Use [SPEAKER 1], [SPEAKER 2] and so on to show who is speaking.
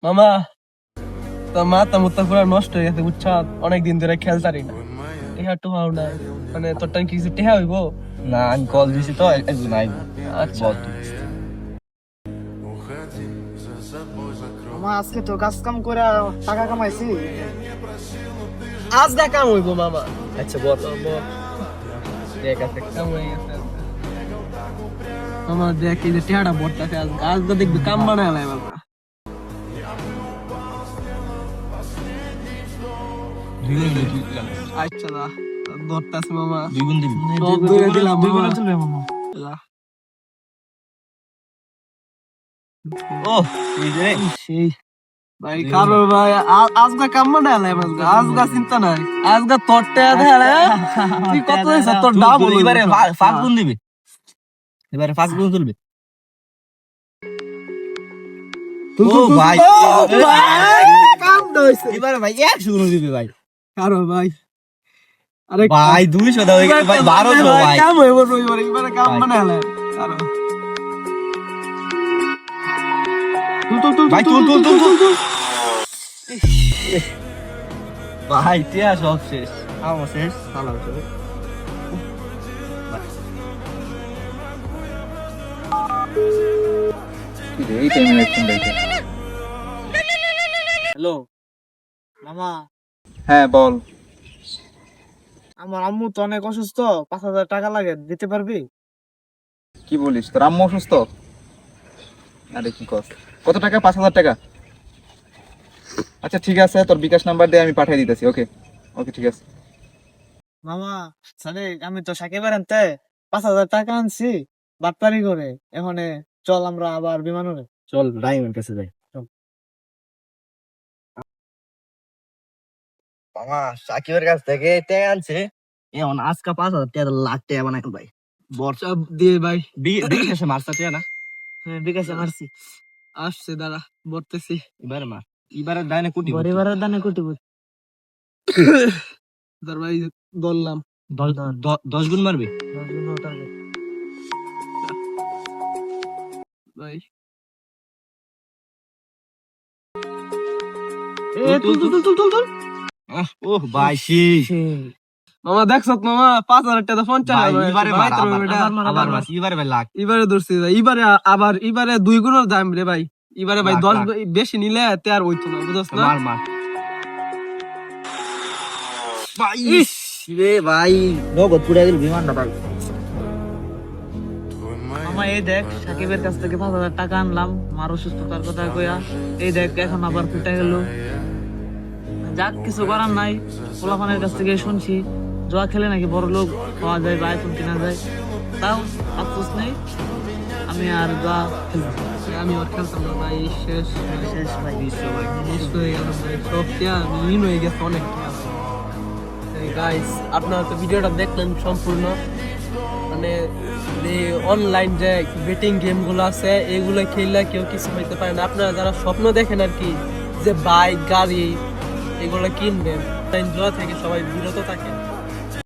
[SPEAKER 1] মামা, তো মাথা মুথা পুরো নষ্ট হয়ে গেছে বুঝছ, অনেকদিন ধরে খেলতারি না। টেহা টোহাও নাই, মানে তোর টাইম কিছু টেহা হইব?
[SPEAKER 2] না আমি কল দিছি তো একজন আইব।
[SPEAKER 1] আচ্ছা
[SPEAKER 2] বল তুই।
[SPEAKER 3] মামা আজকে তো কাজ কাম করে টাকা কামাইছি।
[SPEAKER 1] আজ না কাম হইব মামা।
[SPEAKER 2] আচ্ছা বল।
[SPEAKER 1] তো বল,
[SPEAKER 2] ঠিক আছে।
[SPEAKER 1] কাম হয়ে গেছে। মামা দেখ এই যে টেহাটা বড়টাকে আজ আজ তো দেখবি কাম বানায় লাই মামা। আচ্ছা না ধরতাছি মামা।
[SPEAKER 2] দুই গুণ দিবি।
[SPEAKER 1] সব ধরে দিলাম
[SPEAKER 3] দুই
[SPEAKER 1] মামা।
[SPEAKER 3] গুণে চলবে মামা।
[SPEAKER 1] যা।
[SPEAKER 2] ও এই যে
[SPEAKER 1] সেই ভাই কারো ভাই আজ না কাম বানায় লাই মামা। আজ গা চিন্তা নাই, আজ গা তোর টেহা দেখালে তুই কত দিছ তোর ডাবল
[SPEAKER 2] এবারে ফাঁক গুণ দিবি। এবারে ফাঁক গুণ তুলবি। ও ভাই
[SPEAKER 1] কাম দইছে
[SPEAKER 2] এবারে ভাই 100 গুণ দিবি ভাই।
[SPEAKER 1] কারো ভাই। আরে
[SPEAKER 2] ভাই 200 দাও ভাই 1200 ভাই।
[SPEAKER 1] কাম হইব রবিবার এবারে কাম বানায় লাই কারো।
[SPEAKER 2] ভাই তুল। ভাই টিয়া সব শেষ। আমার শেষ সালাম চলে। এই টাইমে ফোন দিতে।
[SPEAKER 3] হ্যালো মামা,
[SPEAKER 2] হ্যাঁ বল।
[SPEAKER 3] আমার আম্মু তো অনেক অসুস্থ, 5,000 টাকা লাগে, দিতে পারবি?
[SPEAKER 2] কি বলিস তোর আম্মু অসুস্থ? আরে কি কস, কত টাকা? 5,000 টাকা? আচ্ছা ঠিক আছে, তোর বিকাশ নাম্বার দিয়ে আমি পাঠিয়ে দিতেছি। ওকে ওকে ঠিক আছে।
[SPEAKER 3] মামা সাদেক, আমি তো সাকিবের আনতে 5,000 টাকা আনছি বাটপারি করে। এখন চল আমরা আবার বিমানে।
[SPEAKER 2] চল রাইমের কাছে যাই। মামা সাকিবের কাছ থেকে টাকা আনছে, এখন আজকে 5,000 টাকা লাখ টাকা বানাই ভাই।
[SPEAKER 1] বর্ষা দিয়ে ভাই
[SPEAKER 2] বিকাশে মারছে টাকা না?
[SPEAKER 3] হ্যাঁ বিকাশে মারছি।
[SPEAKER 1] আসছে দাঁড়া বলতেছি।
[SPEAKER 2] এবারে মার, এবারে ডাইনে কোটি
[SPEAKER 3] পরিবারের দানে কোটি কোটি।
[SPEAKER 1] ধর ভাই বললাম
[SPEAKER 2] 10 গুণ মারবি।
[SPEAKER 1] ভাই তুল।
[SPEAKER 2] ও ভাই সেই
[SPEAKER 1] মামা দেখছ মামা 5,000 টাকা 50
[SPEAKER 2] ভাই
[SPEAKER 1] টাকা
[SPEAKER 2] এবারে মার, আবার
[SPEAKER 1] এবারে
[SPEAKER 2] মার, এবারে ভাই লাখ।
[SPEAKER 1] ধরছি ভাই, এবারে 2 গুণের দাম রে ভাই। এবারে ভাই
[SPEAKER 2] লাখ,
[SPEAKER 1] 10
[SPEAKER 2] লাখ।
[SPEAKER 1] বেশি নিলে তে আর হইতো না বুঝছ না।
[SPEAKER 2] মার ভাই। ইস রে ভাই নগদ পুড়ে গেল বিমানটা ভাই।
[SPEAKER 3] মামা এই দেখ, সাকিবের কাছ থেকে 5,000 টাকা আনলাম মার অসুস্থতার কথা কইয়া। এই দেখ এখন আবার ফুটে গেল। যাক কিছু করার নাই, পোলাপানের কাছ থেকে শুনছি জুয়া খেলে নাকি বড় লোক হওয়া যায় বা আইফোন কেনা যায়। তাও আফসোস নেই, আমি আর জুয়া খেলবো না।
[SPEAKER 1] আমি আর খেলতাম না ভাই, শেষ
[SPEAKER 3] ভাই।
[SPEAKER 1] নষ্ট হয়ে গেল ভাই, সব টিয়া ঋণ হয়ে গেছে অনেক। গাইস আপনারা তো ভিডিওটা দেখলেন সম্পূর্ণ, মানে অনলাইন যে বেটিং গেমগুলো আছে এগুলো খেললে কেউ কিছু হইতে পারে না। আপনারা যারা স্বপ্ন দেখেন আর কি যে বাইক গাড়ি এগুলো কিনবেন, জুয়া থেকে সবাই বিরত থাকেন।